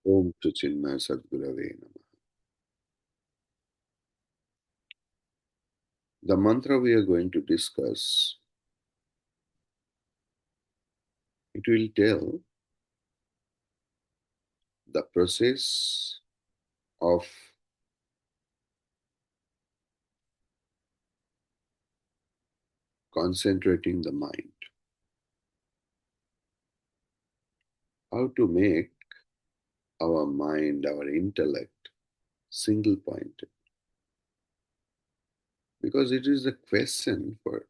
Om Chinmaya Sadgurave Namaha. The mantra we are going to discuss, it will tell the process of concentrating the mind, how to make our mind, our intellect single pointed. Because it is a question for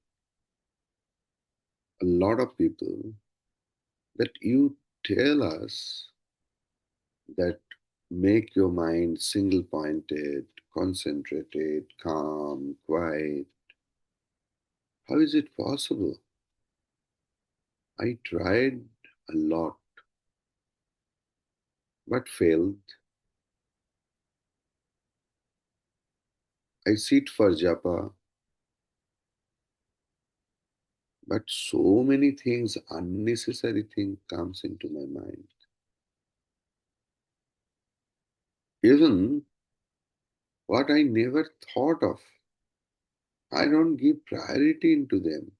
a lot of people that you tell us that make your mind single pointed, concentrated, calm, quiet. How is it possible? I tried a lot but failed. I sit for japa, but so many things, unnecessary thing comes into my mind. Even what I never thought of, I don't give priority into them.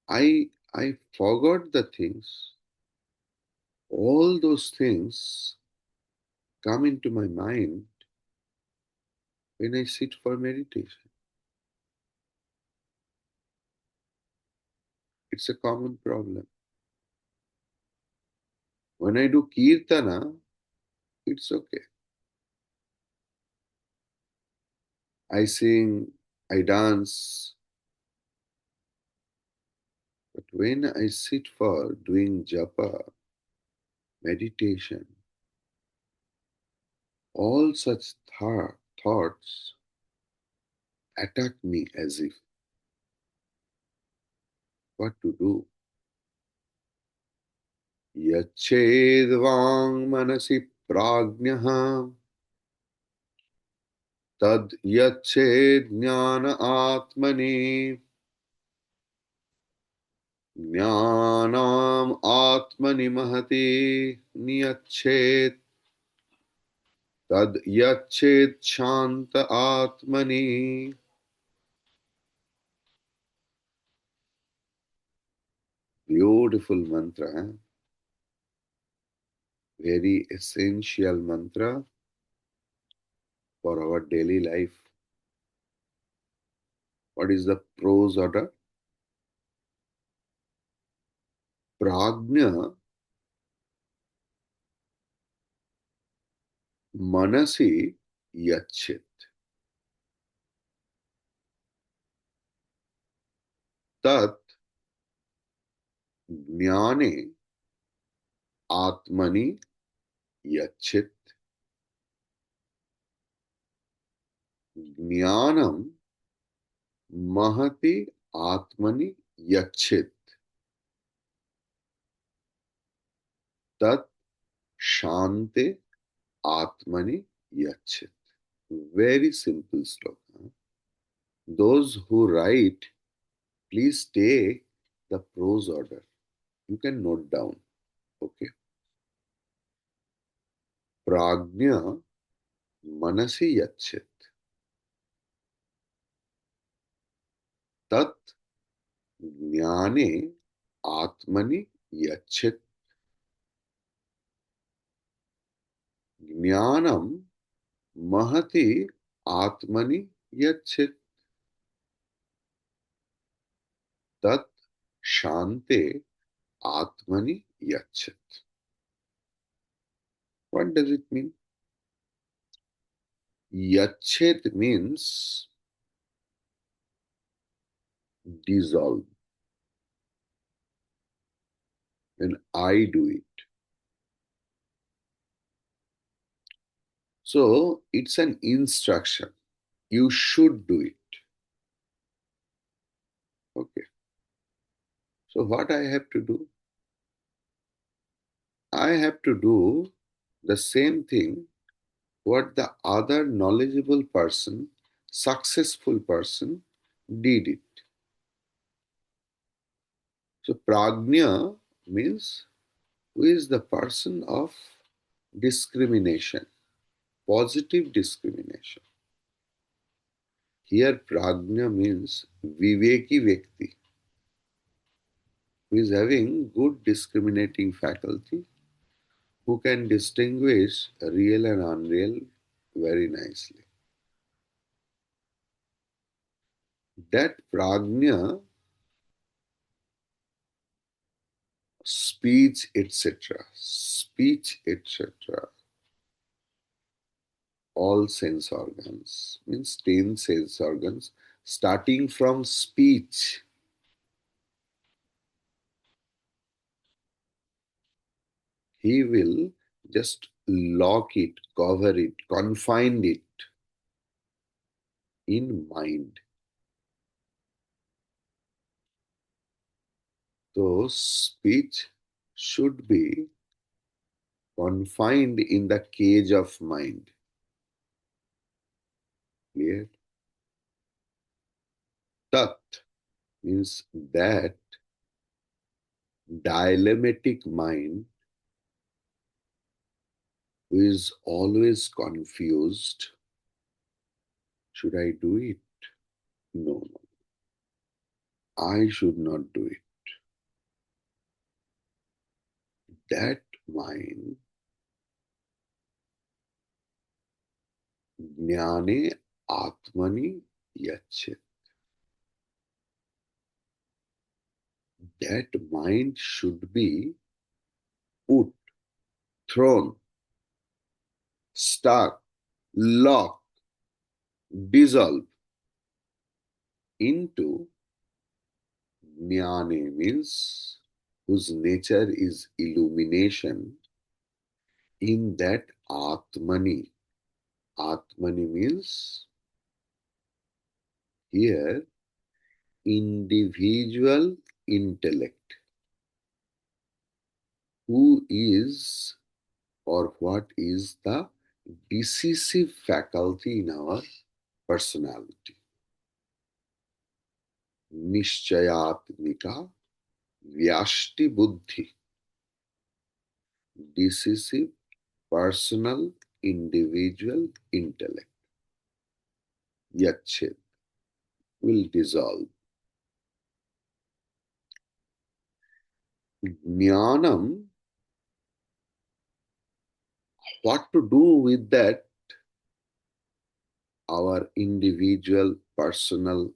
I forgot the things. All those things come into my mind when I sit for meditation. It's a common problem. When I do kirtana, it's okay. I sing, I dance, but when I sit for doing japa, meditation, all such thoughts attack me as if what to do. Yachedvang manasi prajnaha tad yached jnana atmani jnanam atmani mahati niyached tad yached shanta atmani. Beautiful mantra, eh? Very essential mantra for our daily life. What is the prose order? Prajna manasi yachit. Tat jnane atmani yachit. Jnanam mahati atmani yachit. Tat shante atmani yachit. Very simple sloka. Those who write, please take the prose order. You can note down. Okay. Prajna manasi yachit. Tat jnane atmani yachit. Jnanam mahati atmani yachit. Tat shante atmani yachit. What does it mean? Yachit means dissolve. When I do it. So it's an instruction. You should do it. Okay. So what I have to do? I have to do the same thing what the other knowledgeable person, successful person did it. So prajna means who is the person of discrimination, positive discrimination. Here, prajna means viveki vyakti, who is having good discriminating faculty, who can distinguish real and unreal very nicely. That prajna, speech, etc., all sense organs, means 10 sense organs, starting from speech, he will just lock it, cover it, confine it in mind. So speech should be confined in the cage of mind. Clear? Tat means that dilemmatic mind who is always confused. Should I do it? No, no. I should not do it. That mind, jnane atmani yachet. That mind should be put, thrown, stuck, locked, dissolved into jnane means whose nature is illumination in that atmani. Atmani means here individual intellect, who is or what is the decisive faculty in our personality. Nishchayatmika vyashti buddhi, decisive personal individual intellect. Yachet will dissolve. Jnanam, what to do with that, our individual personal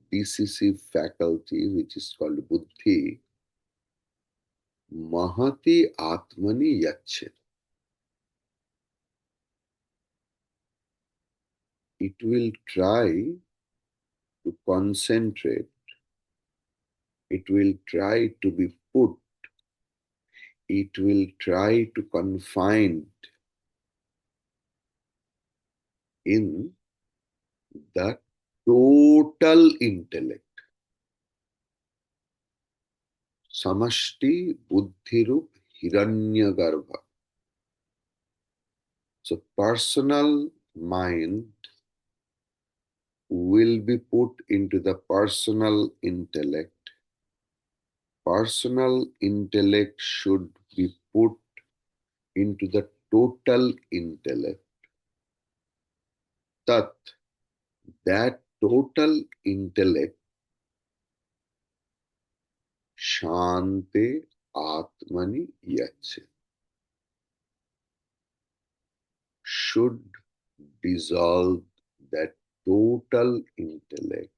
decisive faculty, which is called buddhi, mahati atmani yachet. It will try to concentrate, it will try to be put, it will try to confine in the total intellect. Samashti buddhirup hiranyagarbha. So personal mind will be put into the personal intellect. Personal intellect should be put into the total intellect. Tat, that total intellect, shante atmani yache, should dissolve that total intellect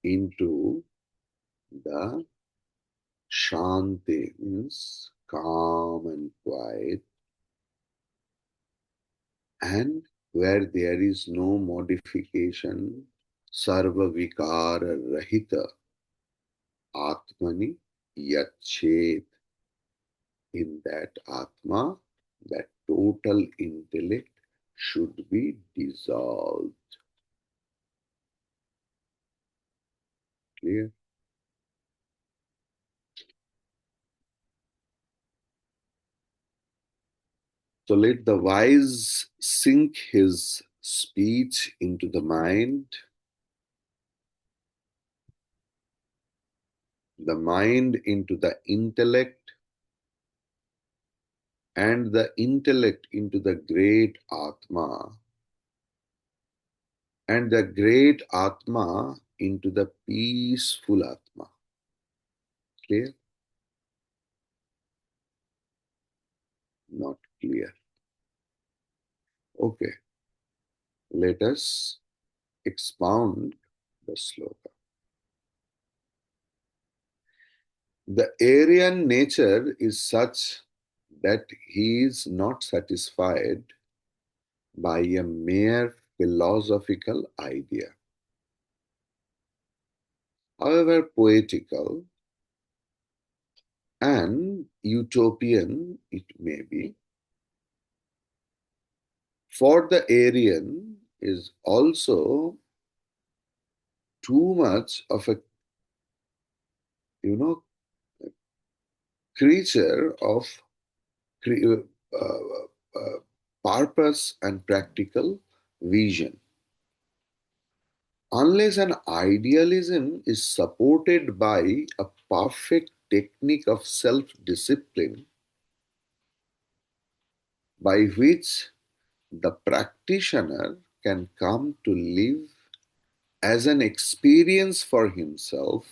into the shanti, means calm and quiet, and where there is no modification, sarva vikara rahita atmani yachet. In that atma, that total intellect should be dissolved. Clear? So let the wise sink his speech into the mind into the intellect, and the intellect into the great Atma, and the great Atma into the peaceful Atma. Clear? Not clear. Okay, let us expound the sloka. The Aryan nature is such that he is not satisfied by a mere philosophical idea, however poetical and utopian it may be. For the Aryan is also too much of a you know creature of cre- purpose and practical vision. Unless an idealism is supported by a perfect technique of self discipline by which the practitioner can come to live as an experience for himself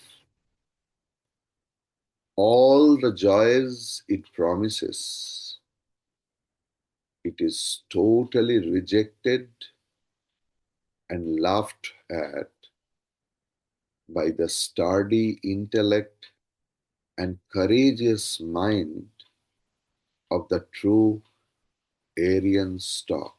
all the joys it promises, it is totally rejected and laughed at by the sturdy intellect and courageous mind of the true Aryan stock.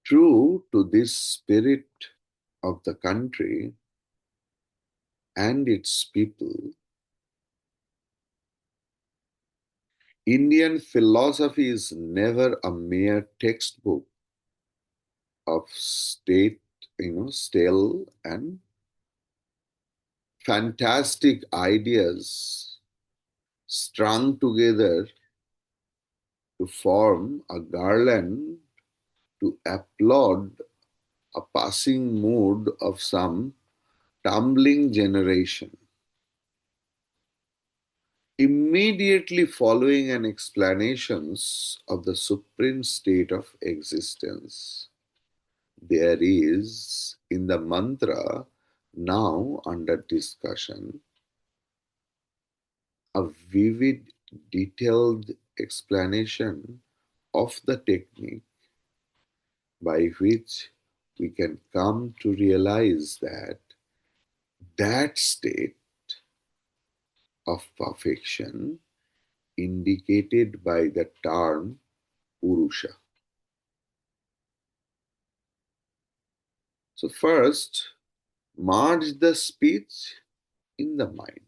True to this spirit of the country and its people, Indian philosophy is never a mere textbook of stale and fantastic ideas strung together to form a garland to applaud a passing mood of some tumbling generation. Immediately following an explanations of the supreme state of existence, there is in the mantra now under discussion a vivid, detailed explanation of the technique by which we can come to realize that that state of perfection indicated by the term Purusha. So, first, merge the speech in the mind.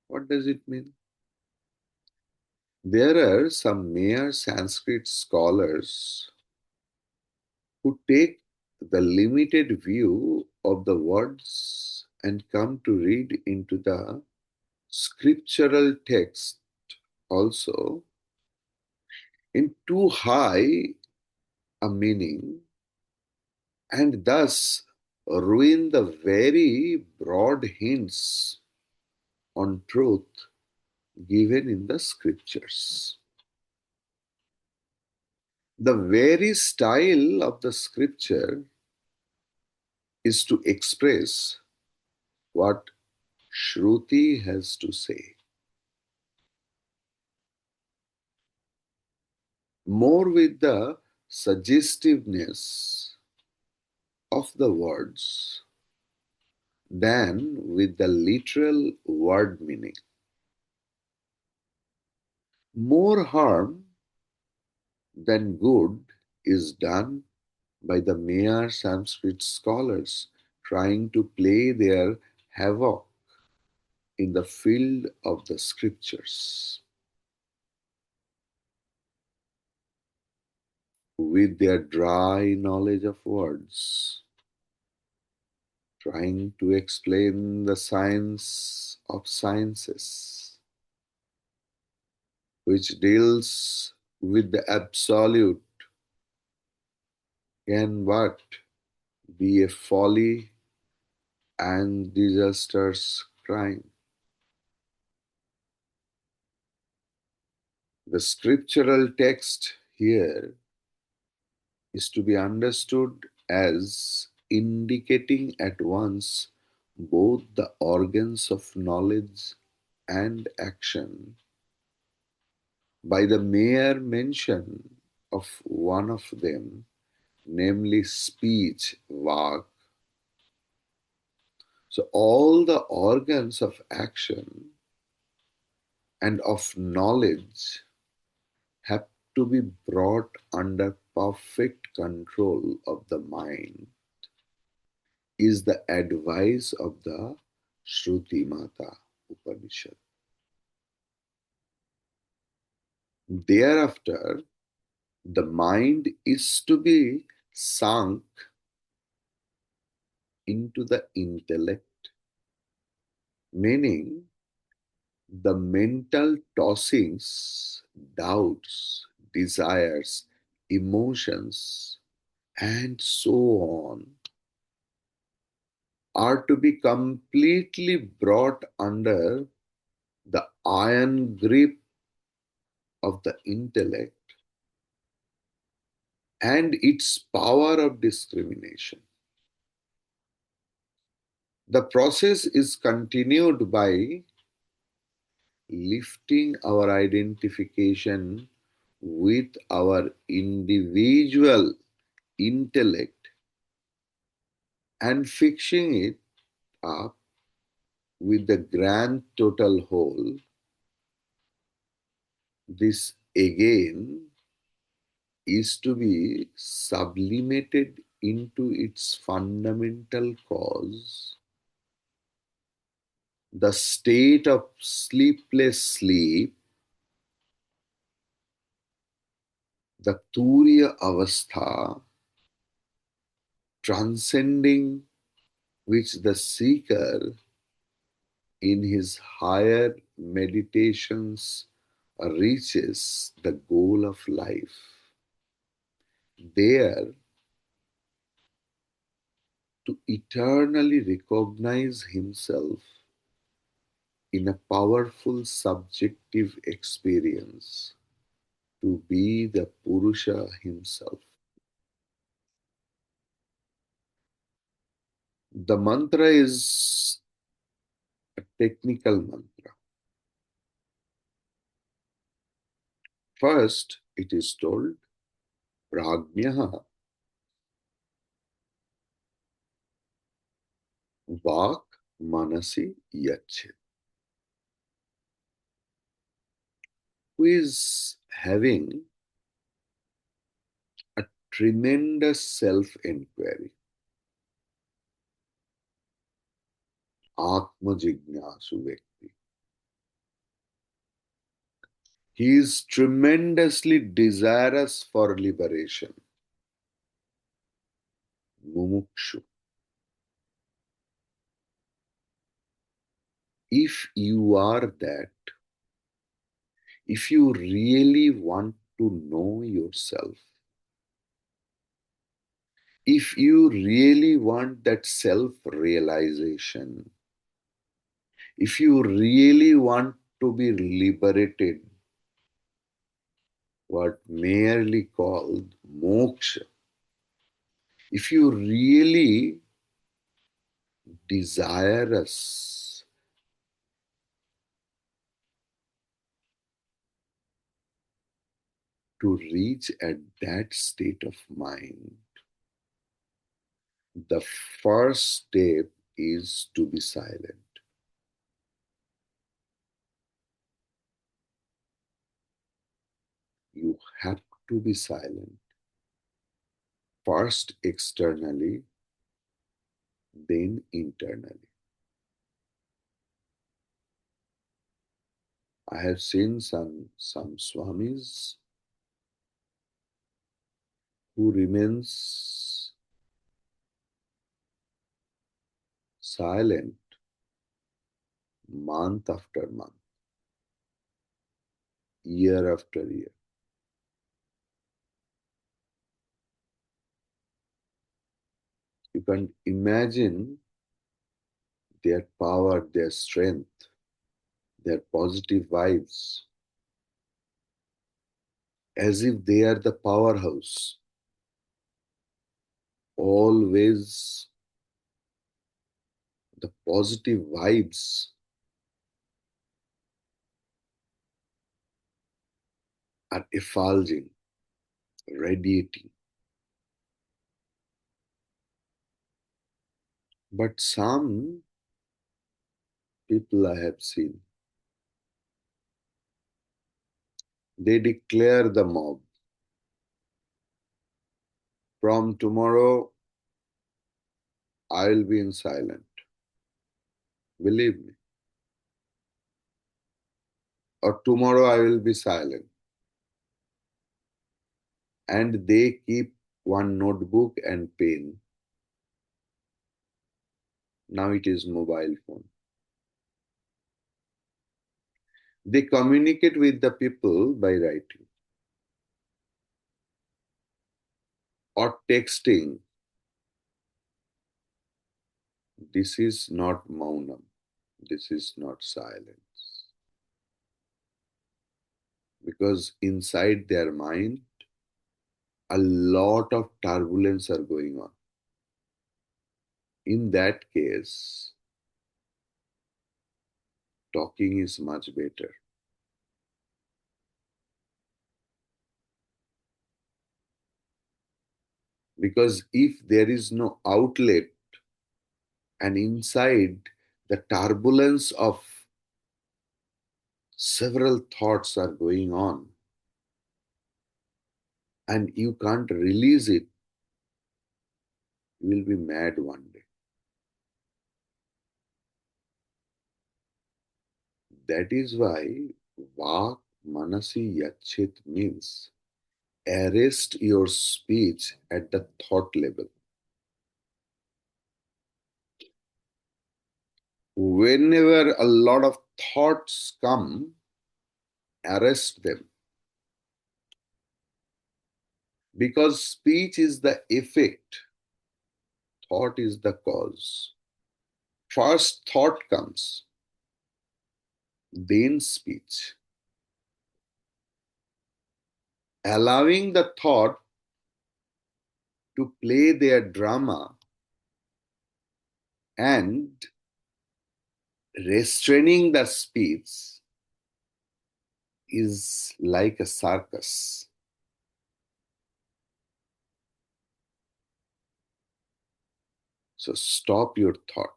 What does it mean? There are some mere Sanskrit scholars who take the limited view of the words and come to read into the scriptural text also in too high a meaning and thus ruin the very broad hints on truth given in the scriptures. The very style of the scripture is to express what Shruti has to say, more with the suggestiveness of the words than with the literal word meaning. More harm than good is done by the mere Sanskrit scholars trying to play their havoc in the field of the scriptures with their dry knowledge of words, trying to explain the science of sciences, which deals with the absolute can but be a folly and disastrous crime. The scriptural text here is to be understood as indicating at once both the organs of knowledge and action by the mere mention of one of them, namely speech, vak. So all the organs of action and of knowledge have to be brought under perfect control of the mind, is the advice of the Shruti Mata Upanishad. Thereafter, the mind is to be sunk into the intellect, meaning the mental tossings, doubts, desires, emotions, and so on are to be completely brought under the iron grip of the intellect and its power of discrimination. The process is continued by lifting our identification with our individual intellect and fixing it up with the grand total whole. This again is to be sublimated into its fundamental cause, the state of sleepless sleep, the Turiya Avastha, transcending which the seeker in his higher meditations reaches the goal of life. There, to eternally recognize himself in a powerful subjective experience, to be the Purusha himself. The mantra is a technical mantra. First, it is told, Prajnaha Vak Manasi Yachet, who is having a tremendous self inquiry, Atma Jignasu Vyakti. He is tremendously desirous for liberation, Mumukshu. If you are that, if you really want to know yourself, if you really want that self realization, if you really want to be liberated, what merely called moksha, if you really desirous to reach at that state of mind, the first step is to be silent. You have to be silent. First externally, then internally. I have seen some swamis who remains silent month after month, year after year. You can imagine their power, their strength, their positive vibes, as if they are the powerhouse. Always the positive vibes are effulging, radiating. But some people I have seen, they declare the mob. From tomorrow, I will be in silent. Believe me. Or tomorrow I will be silent. And they keep one notebook and pen. Now it is mobile phone. They communicate with the people by writing or texting. This is not maunam. This is not silence. Because inside their mind, a lot of turbulence are going on. In that case, talking is much better. Because if there is no outlet and inside the turbulence of several thoughts are going on and you can't release it, you will be mad one day. That is why Vak Manasi Yachit means arrest your speech at the thought level. Whenever a lot of thoughts come, arrest them. Because speech is the effect, thought is the cause. First thought comes, then speech. Allowing the thought to play their drama and restraining the speech is like a circus. So stop your thought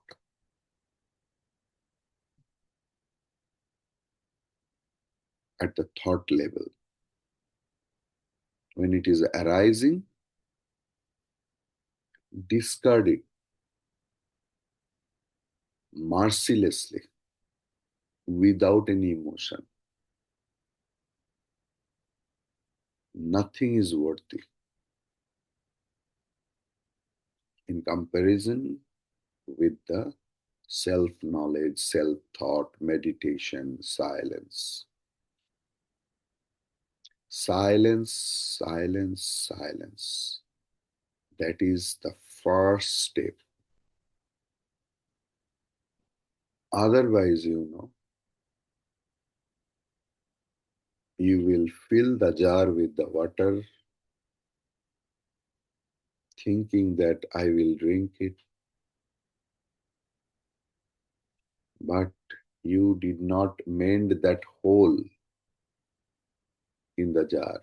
at the thought level. When it is arising, discard it mercilessly without any emotion. Nothing is worthy in comparison with the self knowledge, self thought, meditation, silence. Silence, silence, silence. That is the first step. Otherwise, you will fill the jar with the water, thinking that I will drink it, but you did not mend that hole in the jar.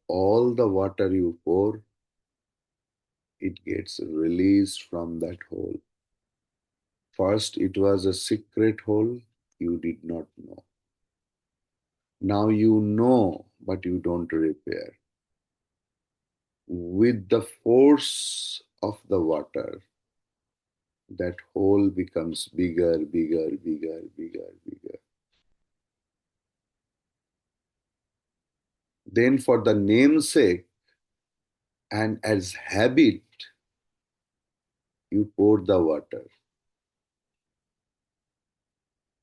All the water you pour, it gets released from that hole. First, it was a secret hole you did not know. Now you know, but you don't repair. With the force of the water, that hole becomes bigger, bigger, bigger, bigger, bigger. Then, for the namesake and as habit, you pour the water.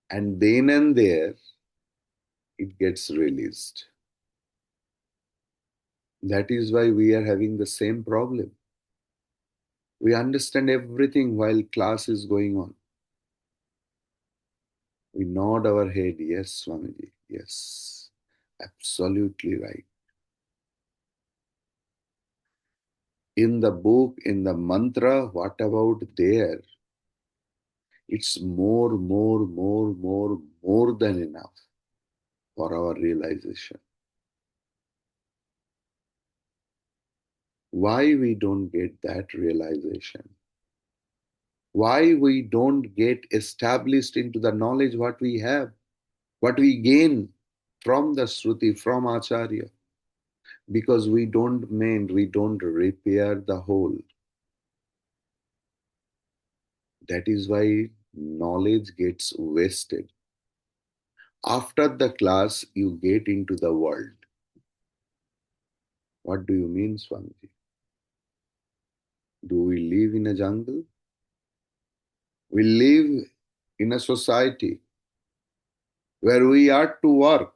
And then and there, it gets released. That is why we are having the same problem. We understand everything while class is going on. We nod our head, yes, Swamiji, yes, absolutely right. In the book, in the mantra, what about there? It's more than enough for our realization. Why we don't get that realization? Why we don't get established into the knowledge what we have, what we gain from the Shruti, from Acharya? Because we don't mend, we don't repair the whole. That is why knowledge gets wasted. After the class, you get into the world. What do you mean, Swamiji? Do we live in a jungle? We live in a society where we are to work.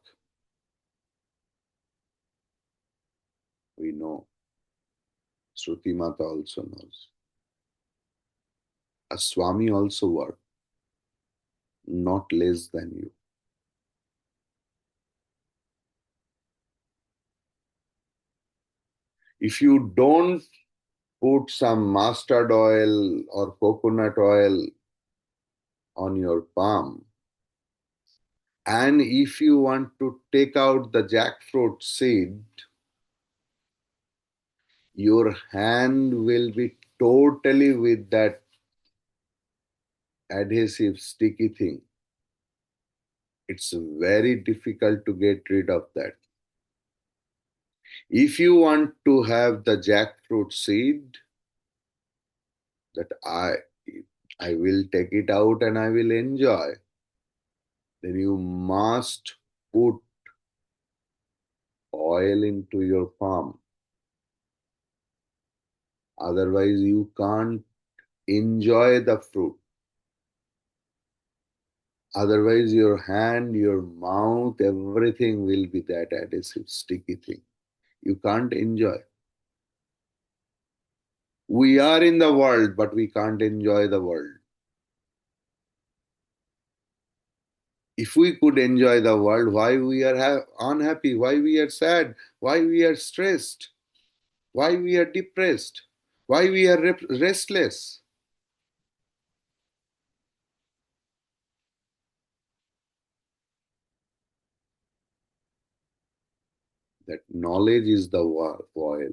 We know. Shruti Mata also knows. A Swami also works, not less than you. If you don't put some mustard oil or coconut oil on your palm, and if you want to take out the jackfruit seed, your hand will be totally with that adhesive sticky thing. It's very difficult to get rid of that. If you want to have the jackfruit seed, that I will take it out and I will enjoy, then you must put oil into your palm. Otherwise, you can't enjoy the fruit. Otherwise, your hand, your mouth, everything will be that adhesive, sticky thing. You can't enjoy. We are in the world, but we can't enjoy the world. If we could enjoy the world, why we are unhappy, why we are sad, why we are stressed, why we are depressed, why we are restless? That knowledge is the oil.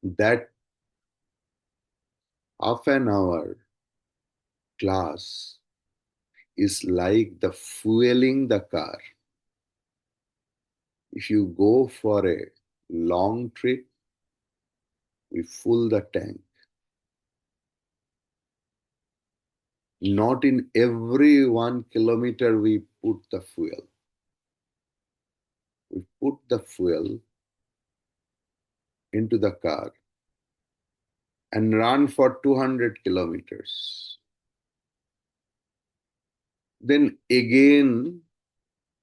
That half an hour class is like the fueling the car. If you go for a long trip, we fill the tank. Not in every 1 kilometer we put the fuel. We put the fuel into the car and run for 200 kilometers. Then again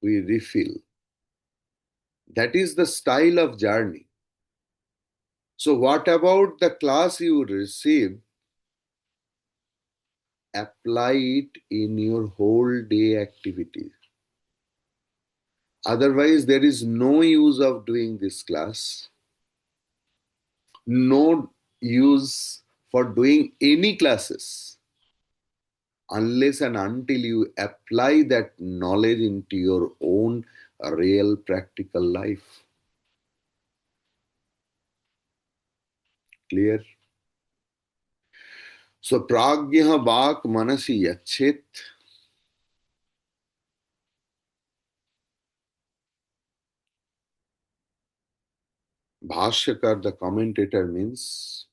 we refill. That is the style of journey. So, what about the class you receive? Apply it in your whole day activities. Otherwise, there is no use of doing this class, no use for doing any classes unless and until you apply that knowledge into your own real practical life. Clear? So, pragya bak manasi yachet. Bhashyakar, the commentator, means,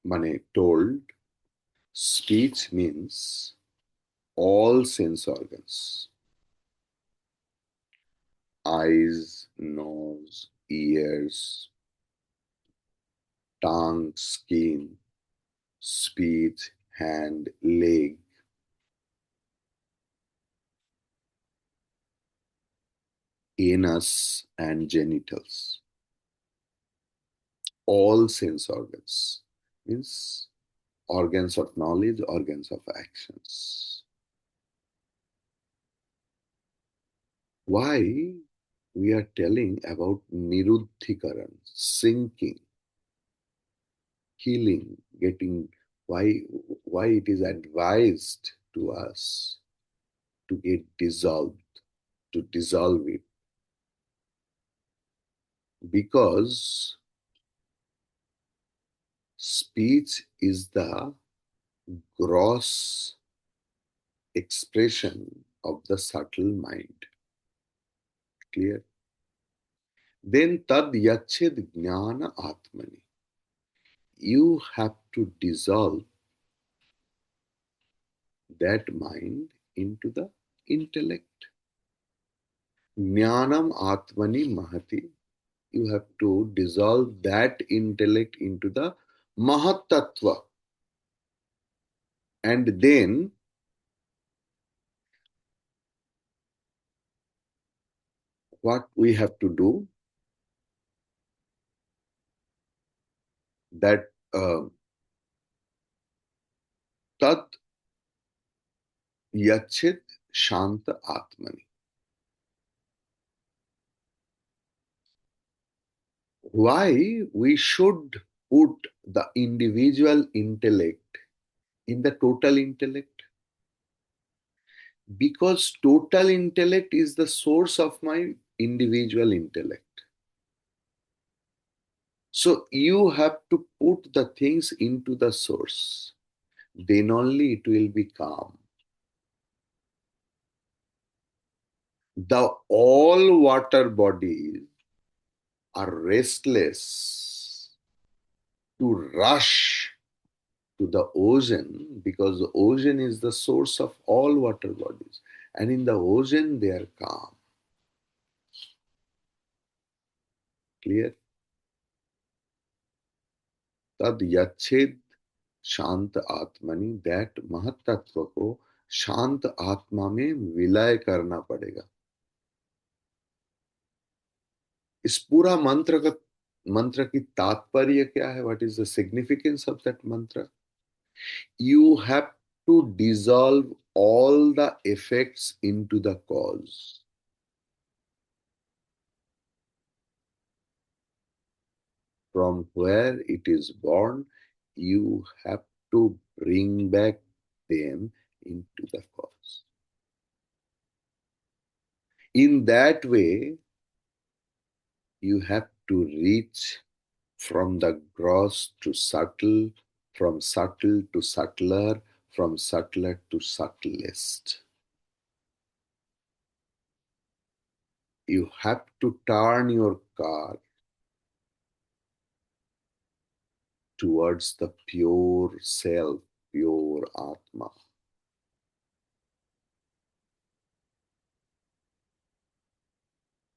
mane, told, speech means all sense organs, eyes, nose, ears, tongue, skin, speech, hand, leg, anus, and genitals. all sense organs. Means organs of knowledge, organs of actions. Why we are telling about niruddhikaran, sinking, healing, getting, why why it is advised to us to get dissolved, to dissolve it, because speech is the gross expression of the subtle mind. Clear? Then tad yached jnana atmani. You have to dissolve that mind into the intellect. Jnanam atmani mahati. You have to dissolve that intellect into the mahatattva. And then what we have to do, that tat yachit shanta atmani. Why we should put the individual intellect in the total intellect? Because total intellect is the source of my individual intellect. So you have to put the things into the source. Then only it will be calm. The all water bodies are restless to rush to the ocean, because the ocean is the source of all water bodies. And in the ocean, they are calm. Clear? Tad yached शांत आत्मनि, that महत्त्व को शांत आत्मा में विलय करना पड़ेगा. इस पूरा मंत्र की तात्पर्य क्या है? What is the significance of that मंत्र? You have to dissolve all the effects into the cause. From where it is born, you have to bring back them into the cause. In that way, you have to reach from the gross to subtle, from subtle to subtler, from subtler to subtlest. You have to turn your car towards the pure self, pure Atma.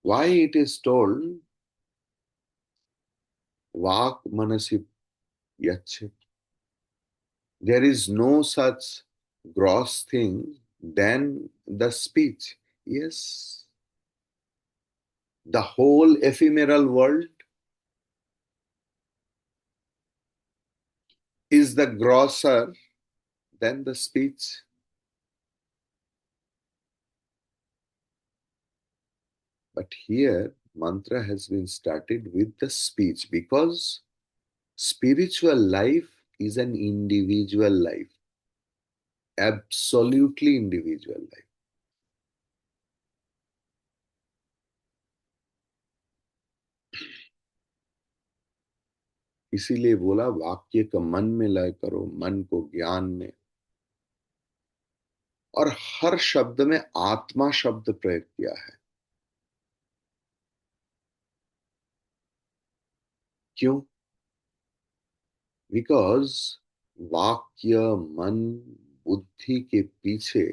Why it is told, Vak Manasi Yachet? There is no such gross thing than the speech. Yes. The whole ephemeral world is the grosser than the speech. But here, mantra has been started with the speech, because spiritual life is an individual life, absolutely individual life. इसीलिए बोला वाक्य का मन में लय करो, मन को ज्ञान में. और हर शब्द में आत्मा शब्द प्रयोग किया है. क्यों? बिकॉज वाक्य, मन, बुद्धि के पीछे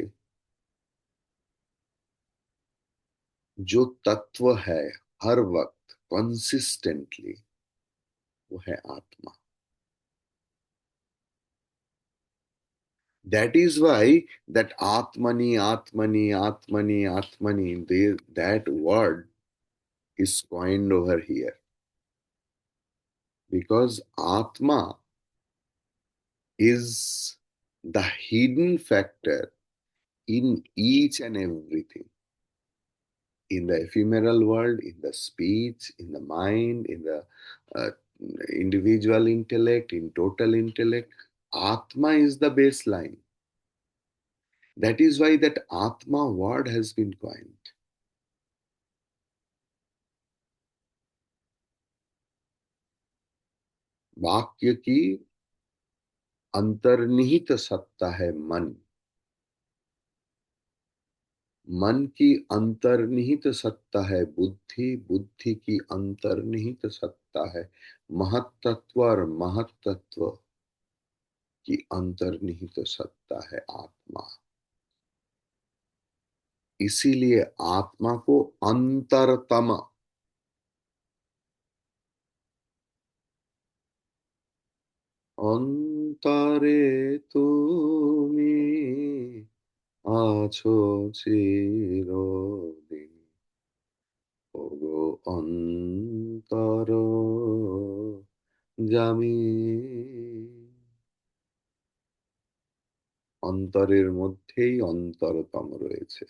जो तत्व है हर वक्त कंसिस्टेंटली, वो है आत्मा. That is why that Atmani, Atmani, Atmani, Atmani, that word is coined over here. Because Atma is the hidden factor in each and everything. In the ephemeral world, in the speech, in the mind, in the uh, individual intellect, in total intellect, Atma is the baseline. That is why that Atma word has been coined. वाक्य की अंतर्निहित सत्ता है मन. मन की अंतर्निहित सत्ता है बुद्धि. बुद्धि की अंतर्निहित सत्ता है महत्त्व. और महत्त्व की अंतर्निहित सत्ता है आत्मा. इसीलिए आत्मा को अंतरतम. অন্তরে তুমি আছো চিরদিন, ওগো অন্তর জামি. অন্তরের মধ্যেই অন্তরতম রয়েছে.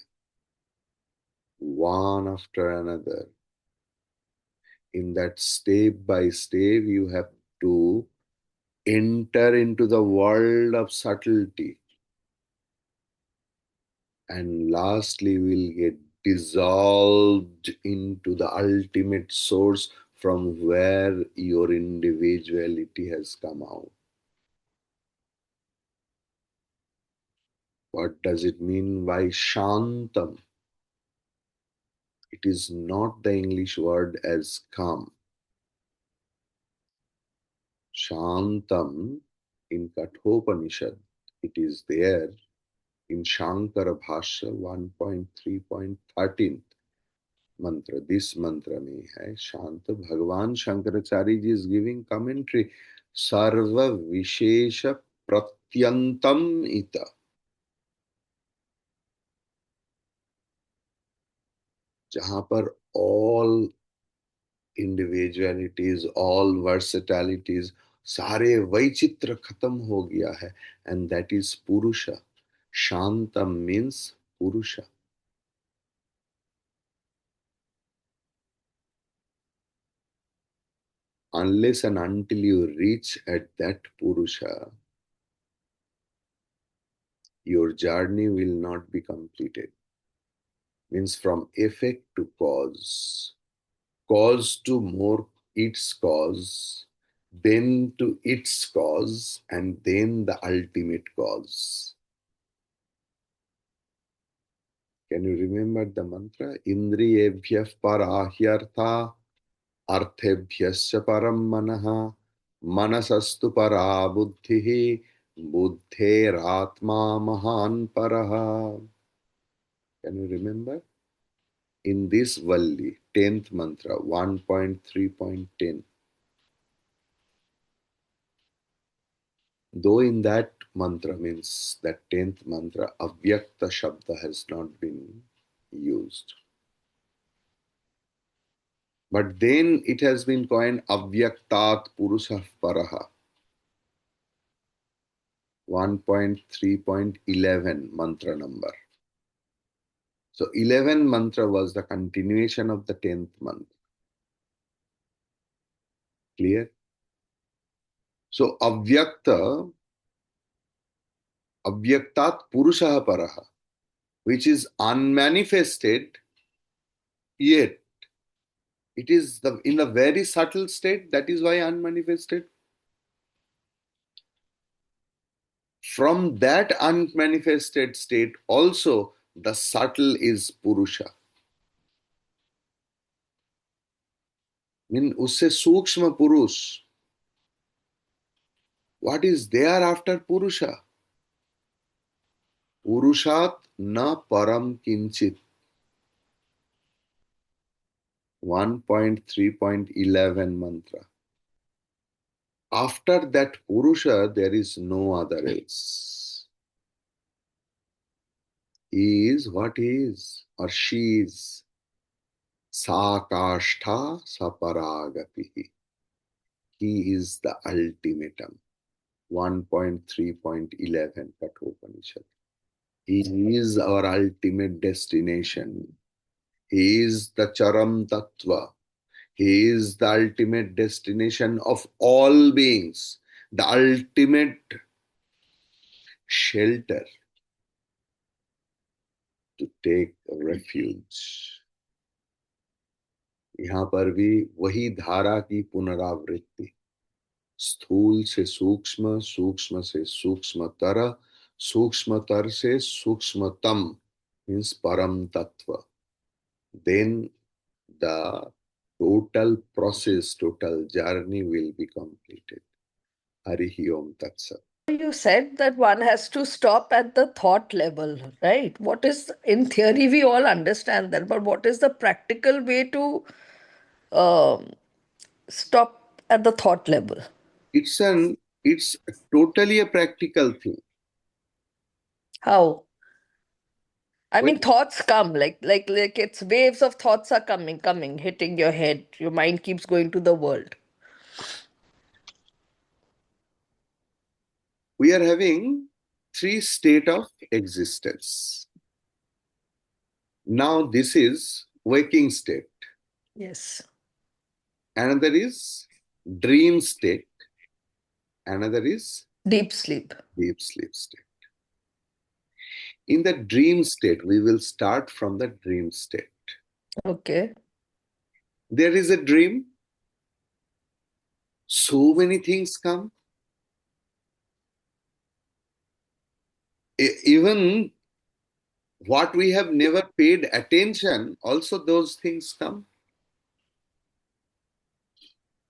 One after another. In that step by step, you have to enter into the world of subtlety, and lastly will get dissolved into the ultimate source from where your individuality has come out. What does it mean by shantam? It is not the English word as calm. Shantam in Kathopanishad, it is there in Shankara Bhashya 1.3.13 mantra. This mantra mein hai Shanta. Bhagavan Shankaracharya ji is giving commentary. Sarva Vishesha Pratyantam Ita. जहां पर all individualities, all versatilities, सारे वैचित्र खत्म हो गया है, and that is Purusha. Shantam means Purusha. Unless and until you reach at that Purusha, your journey will not be completed. Means from effect to cause, cause to more its cause, then to its cause, and then the ultimate cause. Can you remember the mantra? Indriyebhyah parahyartha arthebhyasya param manaha manasastu para buddhihi buddheratma mahan paraha. Can you remember? In this Valli, 10th mantra, 1.3.10. Though in that mantra means that 10th mantra, avyakta shabda has not been used. But then it has been coined avyaktat purusha paraha. 1.3.11 mantra number. So 11 mantra was the continuation of the 10th mantra. Clear? So avyaktat purusha paraha, which is unmanifested, yet it is in the very subtle state. That is why unmanifested. From that unmanifested state also the subtle is Purusha. Mean usse Sukshma Purush. What is there after Purusha? Purushat na param kinchit. 1.3.11 mantra. After that Purusha, there is no other else. He is what he is, or she is. Sa kashtha saparagati. He is the ultimatum. 1.3.11 Kathopanishad. He is our ultimate destination. He is the Charam Tattva. He is the ultimate destination of all beings, the ultimate shelter to take refuge. यहाँ पर भी वही धारा की पुनरावृत्ति, स्थूल से सूक्ष्म, सूक्ष्म से सूक्ष्मतर, सूक्ष्मतर से सूक्ष्मतम मीन्स परम तत्व. Then the total process, total journey will be completed. Harihi Om Tat Sat. You said that one has to stop at the thought level, right? What is, in theory, we all understand that, but what is the practical way to um, stop at the thought level? It's totally a practical thing. How? I When mean, thoughts come like it's waves of thoughts are coming, hitting your head. Your mind keeps going to the world. we are having three state of existence. Now this is waking state. Yes. Another is dream state. Another is Deep sleep. deep sleep state. In the dream state, we will start from the dream state. Okay. There is a dream. So many things come. Even what we have never paid attention, also those things come.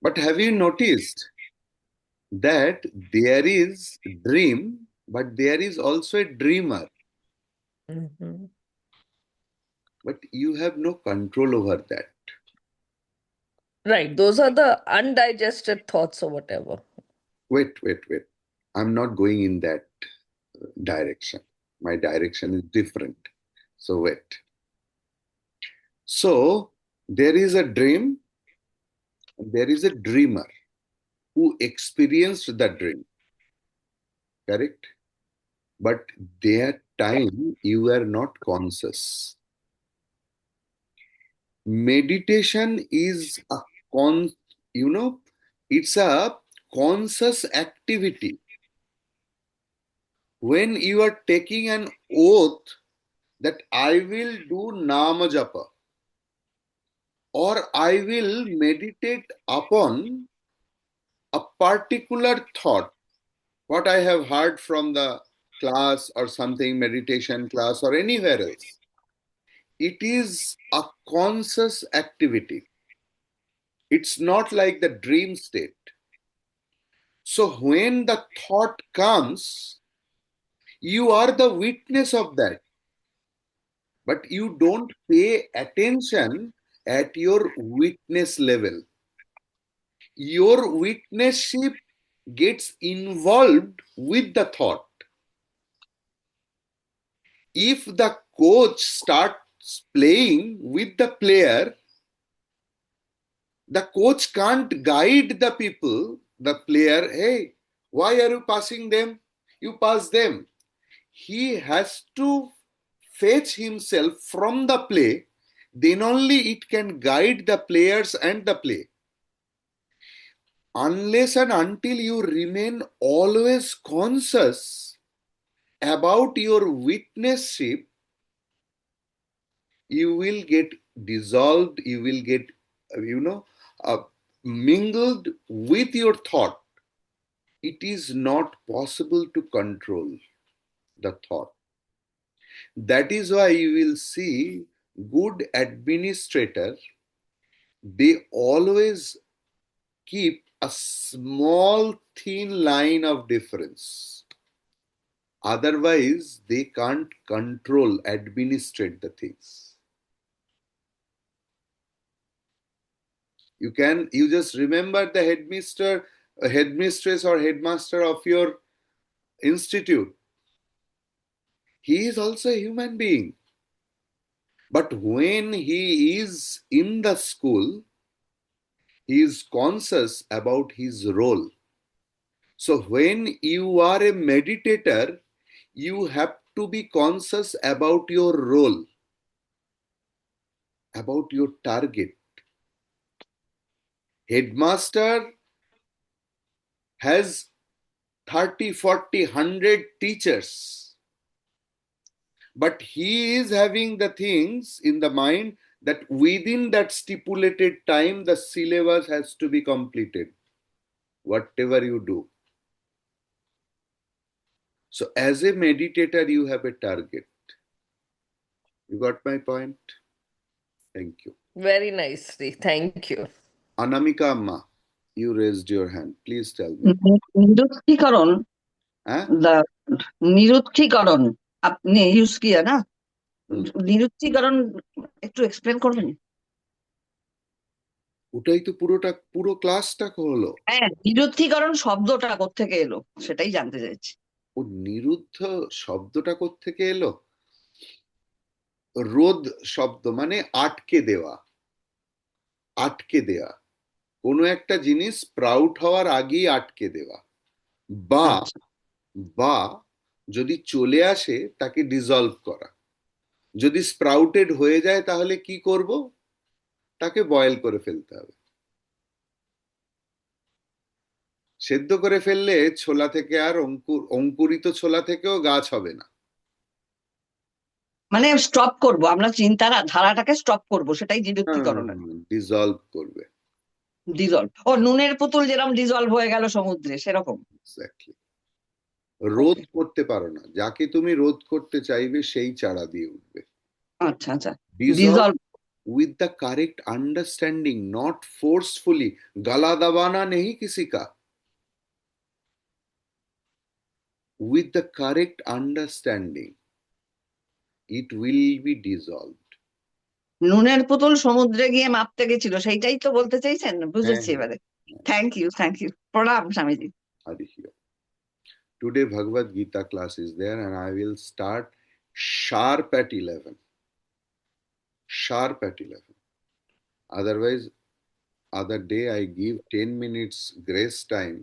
But have you noticed that there is dream, but there is also a dreamer, Mhm. but you have no control over that. Right. Those are the undigested thoughts or whatever. Wait. I'm not going in that direction. My direction is different. So wait. So there is a dream, and there is a dreamer who experienced the dream, correct? But that time you were not conscious. Meditation is a con, you know, it's a conscious activity. When you are taking an oath that I will do Nama Japa or I will meditate upon a particular thought, what I have heard from the class or something, meditation class or anywhere else, it is a conscious activity. It's not like the dream state. So when the thought comes, you are the witness of that, but you don't pay attention at your witness level. Your witnessship gets involved with the thought. If the coach starts playing with the player, the coach can't guide the people, the player, hey, why are you passing them? You pass them. He has to fetch himself from the play, then only it can guide the players and the play. Unless and until you remain always conscious about your witnessship, you will get dissolved, you will get, you know, uh, mingled with your thought. It is not possible to control the thought. That is why you will see good administrator, they always keep a small thin line of difference. Otherwise, they can't control, administrate the things. You just remember the headmaster, headmistress or headmaster of your institute. He is also a human being. But when he is in the school, He is conscious about his role. So when you are a meditator, you have to be conscious about your role, about your target. Headmaster has 30, 40, 100 teachers, but he is having the things in the mind that within that stipulated time, the syllabus has to be completed, whatever you do. So, as a meditator, you have a target. You got my point? Thank you. Very nicely. Thank you. Anamika Amma, you raised your hand. Please tell me. নিরুত্থীকরণ Huh? the নিরুত্থীকরণ আপনি use কিয়া না হুম, নিরুত্থীকরণ একটু explain করবেন ওটাই তো পুরো ক্লাসটা হলো। হ্যাঁ নিরুত্থীকরণ শব্দটা কোত্থেকে এলো সেটাই জানতে চাইছি ও নিরুদ্ধ শব্দটা কোত্থেকে এলো? রোধ শব্দ মানে আটকে দেওয়া, আটকে দেওয়া, কোনো একটা জিনিস স্প্রাউট হওয়ার আগেই আটকে দেওয়া, বা আচ্ছা বা যদি চলে আসে তাকে ডিজলভ করা। যদি স্প্রাউটেড হয়ে যায় তাহলে কি করব? তাকে বয়েল করে ফেলতে হবে। সেদ্ধ করে ফেললে ছোলা থেকে আর অঙ্কুরিত ছোলা থেকেও গাছ হবে না। মানে স্টপ করব আমরা চিন্তার ধারাটাকে স্টপ করব সেটাই নিরুত্থীকরণ ডিজলভ করবে। ডিজলভ ও নুনের পুতুল যেরকম ডিজলভ হয়ে গেল সমুদ্রে সেরকম এক্স্যাক্টলি। রোধ ওকে করতে পারো না, যাকে তুমি রোধ করতে চাইবে সেই চারা দিয়ে উঠবে। আচ্ছা আচ্ছা dissolved dissolved with the correct understanding, not forcefully. गला दबाना नहीं किसी का, with the correct understanding, it will be dissolved. নুনের পুতুল সমুদ্রে গিয়ে মাপতে গেছিল সেইটাই তো বলতে চাইছেন হ্যাঁ বুঝেছি হ্যাঁ এবারে থ্যাংক ইউ প্রণাম Swamiji Hari here. Today Bhagavad Gita class is there and I will start sharp at 11. Sharp at 11. Otherwise, other day I give 10 minutes grace time